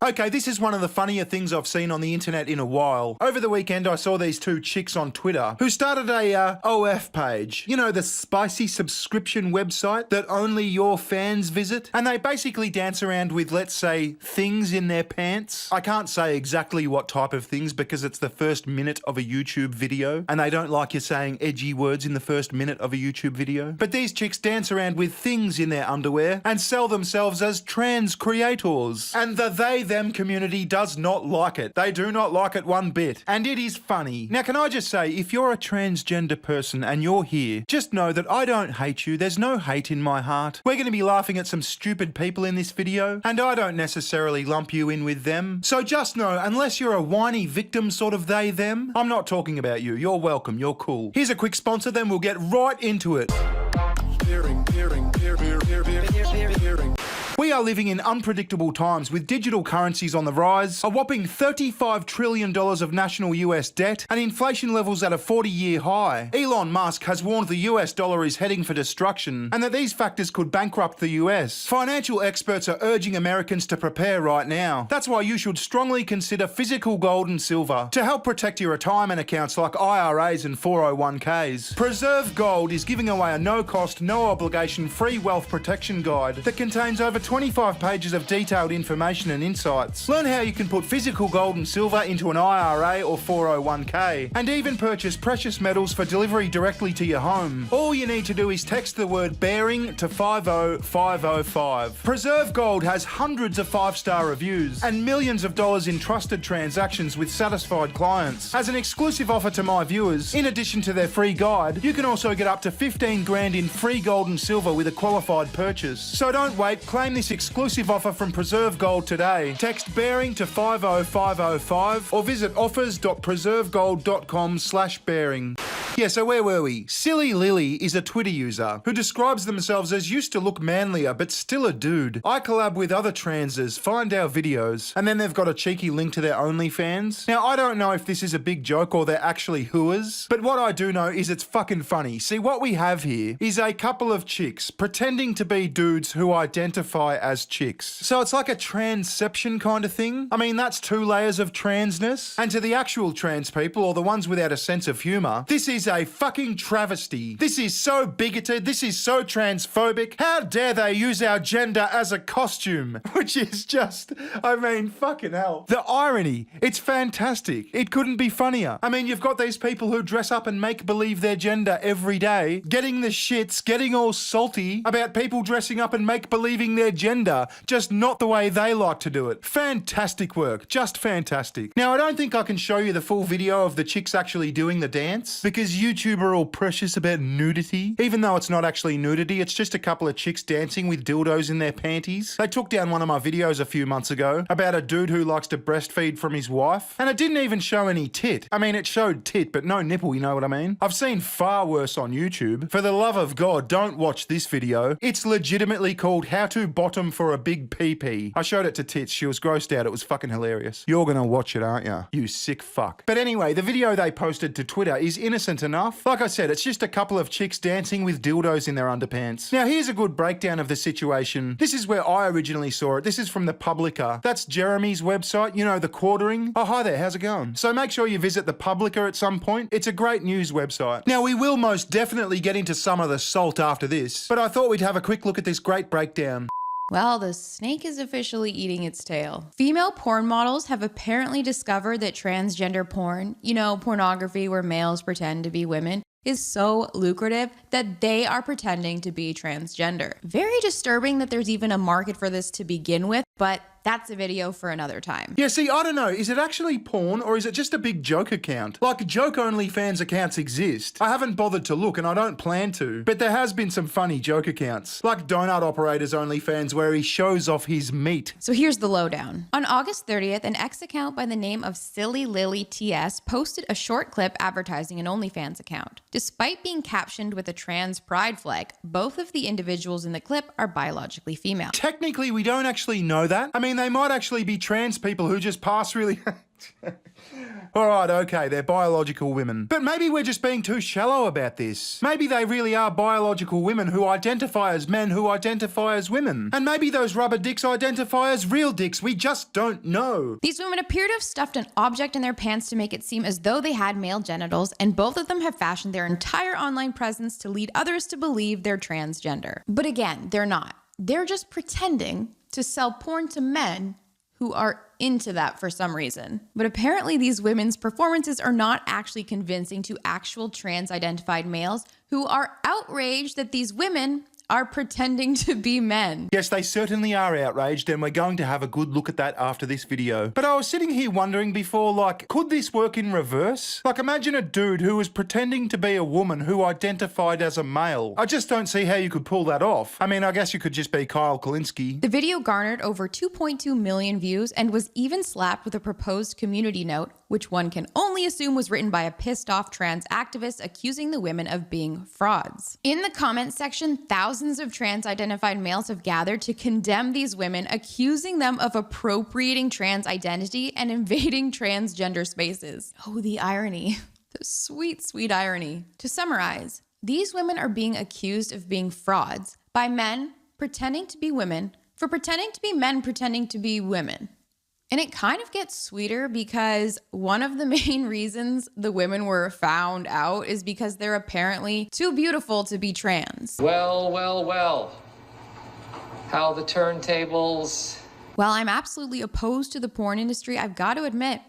Okay, this is one of the funnier things I've seen on the internet in a while. Over the weekend, I saw these two chicks on Twitter who started a OF page. You know, the spicy subscription website that only your fans visit? And they basically dance around with, let's say, things in their pants. I can't say exactly what type of things because it's the first minute of a YouTube video, and they don't like you saying edgy words in the first minute of a YouTube video. But these chicks dance around with things in their underwear and sell themselves as trans creators. And the they-them community does not like it. They do not like it one bit. And it is funny. Now, can I just say, if you're a transgender person and you're here, just know that I don't hate you. There's no hate in my heart. We're going to be laughing at some stupid people in this video, and I don't necessarily lump you in with them. So just know, unless you're a whiny victim sort of they-them, I'm not talking about you. You're welcome. You're cool. Here's a quick sponsor, then we'll get right into it. We are living in unpredictable times with digital currencies on the rise, a whopping $35 trillion of national US debt, and inflation levels at a 40-year high. Elon Musk has warned the US dollar is heading for destruction and that these factors could bankrupt the US. Financial experts are urging Americans to prepare right now. That's why you should strongly consider physical gold and silver to help protect your retirement accounts like IRAs and 401ks. Preserve Gold is giving away a no-cost, no-obligation free wealth protection guide that contains over 25 pages of detailed information and insights. Learn how you can put physical gold and silver into an IRA or 401k, and even purchase precious metals for delivery directly to your home. All you need to do is text the word bearing to 50505. Preserve Gold has hundreds of 5-star reviews and millions of dollars in trusted transactions with satisfied clients. As an exclusive offer to my viewers, in addition to their free guide, you can also get up to 15 grand in free gold and silver with a qualified purchase. So don't wait, claim this exclusive offer from Preserve Gold today. Text bearing to 50505 or visit offers.preservegold.com/bearing. Yeah, so where were we? Silly Lily is a Twitter user who describes themselves as used to look manlier but still a dude. I collab with other transes, find our videos, and then they've got a cheeky link to their OnlyFans. Now, I don't know if this is a big joke or they're actually hooers, but what I do know is it's fucking funny. See, what we have here is a couple of chicks pretending to be dudes who identify as chicks. So it's like a transception kind of thing. I mean, that's 2 layers of transness. And to the actual trans people, or the ones without a sense of humor, this is a fucking travesty. This is so bigoted. This is so transphobic. How dare they use our gender as a costume? Which is just, I mean, fucking hell. The irony, it's fantastic. It couldn't be funnier. I mean, you've got these people who dress up and make believe their gender every day, getting the shits, getting all salty about people dressing up and make believing their gender, just not the way they like to do it. Fantastic work. Just fantastic. Now, I don't think I can show you the full video of the chicks actually doing the dance because YouTube are all precious about nudity. Even though it's not actually nudity, it's just a couple of chicks dancing with dildos in their panties. They took down one of my videos a few months ago about a dude who likes to breastfeed from his wife, and it didn't even show any tit. I mean, it showed tit, but no nipple, you know what I mean? I've seen far worse on YouTube. For the love of God, don't watch this video. It's legitimately called How to Bottom for a Big PP. I showed it to Tits. She was grossed out. It was fucking hilarious. You're gonna watch it, aren't you? You sick fuck. But anyway, the video they posted to Twitter is innocent enough. Like I said, it's just a couple of chicks dancing with dildos in their underpants. Now, here's a good breakdown of the situation. This is where I originally saw it. This is from the Publica. That's Jeremy's website, you know, the quartering. Oh, hi there. How's it going? So make sure you visit the Publica at some point. It's a great news website. Now, we will most definitely get into some of the salt after this, but I thought we'd have a quick look at this great breakdown. Well, the snake is officially eating its tail. Female porn models have apparently discovered that transgender porn, you know, pornography where males pretend to be women, is so lucrative that they are pretending to be transgender. Very disturbing that there's even a market for this to begin with, but that's a video for another time. Yeah, see, I don't know. Is it actually porn or is it just a big joke account? Like, joke OnlyFans accounts exist. I haven't bothered to look and I don't plan to, but there has been some funny joke accounts. Like Donut Operator's OnlyFans where he shows off his meat. So here's the lowdown. On August 30th, an ex account by the name of Silly Lily TS posted a short clip advertising an OnlyFans account. Despite being captioned with a trans pride flag, both of the individuals in the clip are biologically female. Technically, we don't actually know that. I mean, they might actually be trans people who just pass really... Alright, okay, they're biological women. But maybe we're just being too shallow about this. Maybe they really are biological women who identify as men who identify as women. And maybe those rubber dicks identify as real dicks. We just don't know. These women appear to have stuffed an object in their pants to make it seem as though they had male genitals, and both of them have fashioned their entire online presence to lead others to believe they're transgender. But again, they're not. They're just pretending to sell porn to men who are into that for some reason. But apparently these women's performances are not actually convincing to actual trans-identified males who are outraged that these women are pretending to be men. Yes, they certainly are outraged, and we're going to have a good look at that after this video. But I was sitting here wondering before, like, could this work in reverse? Like, imagine a dude who was pretending to be a woman who identified as a male. I just don't see how you could pull that off. I mean, I guess you could just be Kyle Kalinske. The video garnered over 2.2 million views and was even slapped with a proposed community note, which one can only assume was written by a pissed off trans activist accusing the women of being frauds. In the comments section, thousands of trans-identified males have gathered to condemn these women, accusing them of appropriating trans identity and invading transgender spaces. Oh, the irony. The sweet, sweet irony. To summarize, these women are being accused of being frauds by men pretending to be women for pretending to be men pretending to be women. And it kind of gets sweeter because one of the main reasons the women were found out is because they're apparently too beautiful to be trans. Well, well, well. How the turntables. While I'm absolutely opposed to the porn industry, I've got to admit,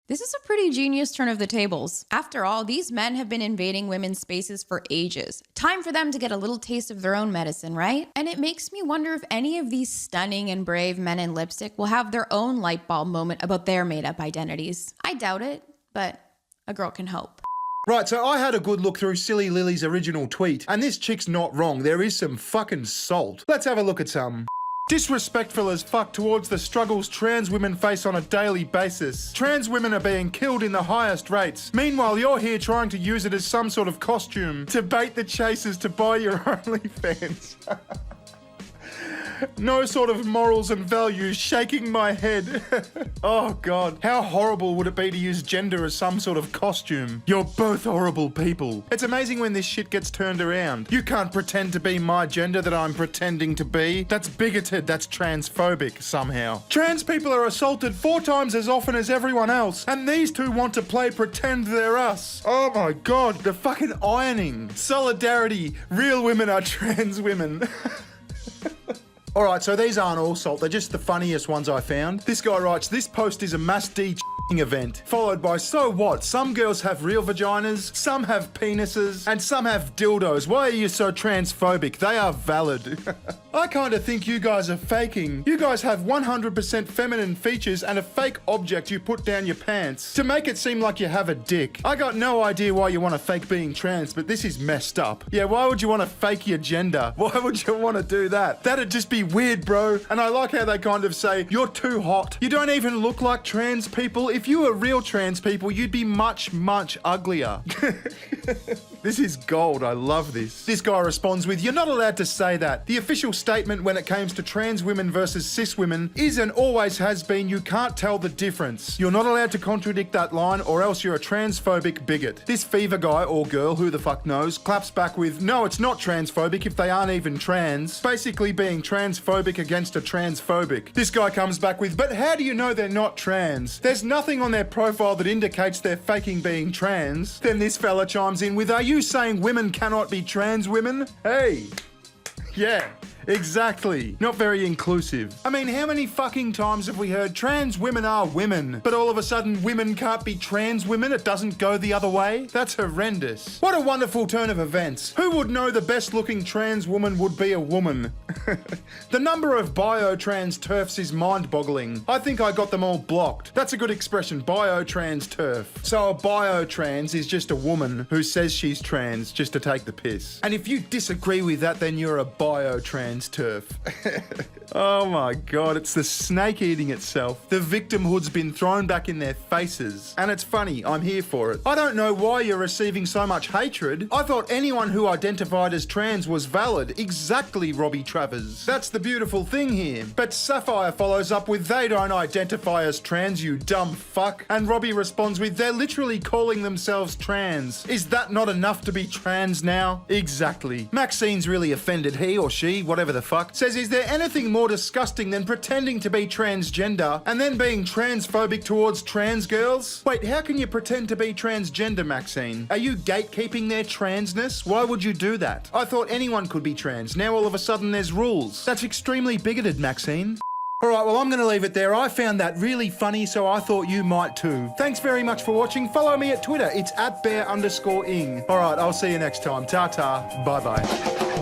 this is a pretty genius turn of the tables. After all, these men have been invading women's spaces for ages. Time for them to get a little taste of their own medicine, right? And it makes me wonder if any of these stunning and brave men in lipstick will have their own light bulb moment about their made-up identities. I doubt it, but a girl can hope. Right, so I had a good look through Silly Lily's original tweet, and this chick's not wrong. There is some fucking salt. Let's have a look at some. Disrespectful as fuck towards the struggles trans women face on a daily basis. Trans women are being killed in the highest rates. Meanwhile, you're here trying to use it as some sort of costume to bait the chasers to buy your OnlyFans. No sort of morals and values, shaking my head. Oh God, how horrible would it be to use gender as some sort of costume? You're both horrible people. It's amazing when this shit gets turned around. You can't pretend to be my gender that I'm pretending to be. That's bigoted, that's transphobic somehow. Trans people are assaulted 4 times as often as everyone else, and these two want to play pretend they're us. Oh my God, the fucking ironing. Solidarity, real women are trans women. Alright, so these aren't all salt, they're just the funniest ones I found. This guy writes, this post is a mass event, followed by, so what? Some girls have real vaginas, some have penises, and some have dildos. Why are you so transphobic? They are valid. I kinda think you guys are faking. You guys have 100% feminine features and a fake object you put down your pants to make it seem like you have a dick. I got no idea why you want to fake being trans, but this is messed up. Yeah, why would you want to fake your gender? Why would you want to do that? That'd just be weird, bro. And I like how they kind of say, you're too hot. You don't even look like trans people. If you were real trans people, you'd be much, much uglier. This is gold. I love this. This guy responds with, you're not allowed to say that. The official statement when it comes to trans women versus cis women is and always has been, you can't tell the difference. You're not allowed to contradict that line or else you're a transphobic bigot. This fever guy or girl, who the fuck knows, claps back with, no, it's not transphobic if they aren't even trans. Basically being transphobic against a transphobic. This guy comes back with, but how do you know they're not trans? There's nothing on their profile that indicates they're faking being trans. Then this fella chimes in with, are you saying women cannot be trans women? Hey, yeah. Exactly. Not very inclusive. I mean, how many fucking times have we heard trans women are women, but all of a sudden women can't be trans women? It doesn't go the other way? That's horrendous. What a wonderful turn of events. Who would know the best looking trans woman would be a woman? The number of bio-trans turfs is mind-boggling. I think I got them all blocked. That's a good expression, bio-trans turf. So a bio-trans is just a woman who says she's trans just to take the piss. And if you disagree with that, then you're a bio-trans trans turf. Oh my god, it's the snake eating itself. The victimhood's been thrown back in their faces. And it's funny, I'm here for it. I don't know why you're receiving so much hatred. I thought anyone who identified as trans was valid. Exactly, Robbie Travers. That's the beautiful thing here. But Sapphire follows up with, they don't identify as trans, you dumb fuck. And Robbie responds with, they're literally calling themselves trans. Is that not enough to be trans now? Exactly. Maxine's really offended. He or she, whatever the fuck, says, is there anything more disgusting than pretending to be transgender and then being transphobic towards trans girls? Wait, how can you pretend to be transgender, Maxine? Are you gatekeeping their transness? Why would you do that? I thought anyone could be trans. Now all of a sudden there's rules. That's extremely bigoted, Maxine. Alright, well I'm going to leave it there. I found that really funny, so I thought you might too. Thanks very much for watching. Follow me at Twitter. It's @bear_ing. Alright, I'll see you next time. Ta-ta. Bye-bye.